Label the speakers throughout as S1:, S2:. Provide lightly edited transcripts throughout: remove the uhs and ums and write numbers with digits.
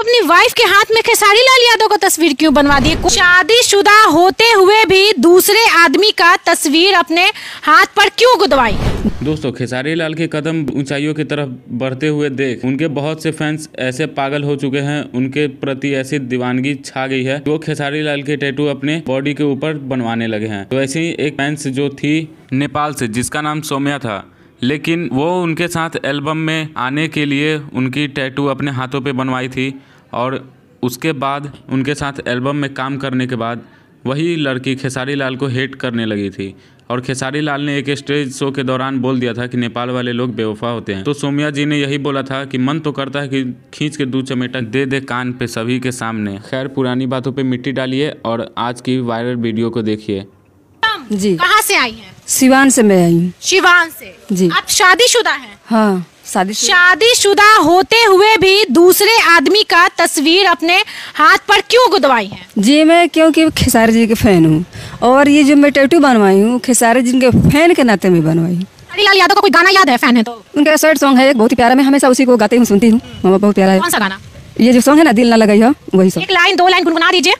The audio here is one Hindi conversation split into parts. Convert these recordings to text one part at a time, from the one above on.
S1: अपनी वाइफ के हाथ में खेसारी लाल यादव का तस्वीर क्यों बनवा दी? शादीशुदा होते हुए भी दूसरे आदमी का तस्वीर अपने हाथ पर क्यों गुदवाई?
S2: दोस्तों, खेसारी लाल के कदम ऊंचाइयों की तरफ बढ़ते हुए देख उनके बहुत से फैंस ऐसे पागल हो चुके हैं, उनके प्रति ऐसी दीवानगी छा गई है, वो खेसारी लाल के टैटू अपने बॉडी के ऊपर बनवाने लगे हैं। तो ऐसे ही एक फैंस जो थी नेपाल से, जिसका नाम सौम्या था, लेकिन वो उनके साथ एल्बम में आने के लिए उनकी टैटू अपने हाथों पे बनवाई थी और उसके बाद उनके साथ एल्बम में काम करने के बाद वही लड़की खेसारी लाल को हेट करने लगी थी और खेसारी लाल ने एक स्टेज शो के दौरान बोल दिया था कि नेपाल वाले लोग बेवफा होते हैं। तो सौम्या जी ने यही बोला था कि मन तो करता है कि खींच के 2 चमेटा दे दे कान पे सभी के सामने। खैर, पुरानी बातों पे मिट्टी डालिए और आज की वायरल वीडियो को देखिए।
S1: जी, कहाँ से आई हैं?
S3: सिवान से मैं आई हूँ।
S1: सिवान से
S3: जी।
S1: आप शादीशुदा हैं?
S3: हाँ,
S1: शादीशुदा होते हुए भी दूसरे आदमी का तस्वीर अपने हाथ पर क्यों गुदवाई है?
S3: जी, मैं क्योंकि खेसारी जी के फैन हूँ और ये जो मैं टैटू बनवाई हूँ खेसारी जी के फैन के नाते में बनवाई हूँ।
S1: खेसारी लाल यादव का कोई गाना याद है? फैन है तो
S3: उनका सैड सॉन्ग है एक बहुत ही प्यारा, मैं हमेशा उसी को गाती हूँ, सुनती हूँ, बहुत प्यारा है।
S1: कौन सा गाना?
S3: ये जो सॉन्ग है ना, दिल ना लगाई हो, वही सॉन्ग।
S1: 1 लाइन 2 लाइन गुनगुना दीजिए।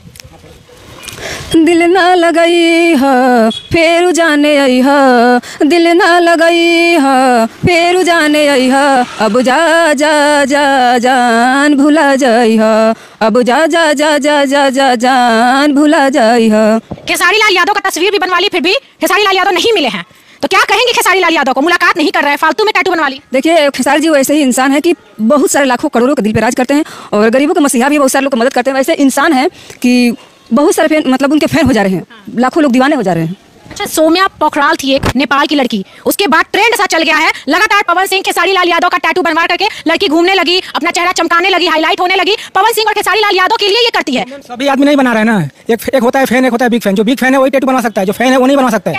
S3: दिल ना लगाई है फेरू जाने आई है, दिल ना लगाई है फेरू जाने आई है, अब जा जा जा जान भुला जाई है, अब जा जा जा जा जा जा जान भुला जाई है।
S1: खेसारी लाल यादव का तस्वीर भी बनवा ली, फिर भी खेसारी लाल यादव नहीं मिले हैं, तो क्या कहेंगे खेसारी लाल यादव को? मुलाकात नहीं कर रहा है, फालतू में टैटू बनवा ली।
S3: देखिए, खेसारी जी वैसे ही इंसान है कि बहुत सारे लाखों करोड़ों के दिल पे राज करते हैं और गरीबों का मसीहा भी, बहुत सारे लोग को मदद करते हैं। वैसे इंसान है कि बहुत सारे फैन, मतलब उनके फैन हो जा रहे हैं, लाखों लोग दीवाने हो जा रहे हैं।
S1: अच्छा, सौम्या पोखराल थी एक नेपाल की लड़की, उसके बाद ट्रेंड सा चल गया है, लगातार पवन सिंह खेसारी लाल यादव का टैटू बनवा करके लड़की घूमने लगी, अपना चेहरा चमकाने लगी, हाईलाइट होने लगी। पवन सिंह और खेसारी लाल यादव के लिए ये करती है।
S4: सभी आदमी नहीं बना रहे ना, एक होता है फैन, एक होता है बिग फैन। जो बिग फैन है वही टैटू बना सकता है, जो फैन है वो नहीं बना सकता है।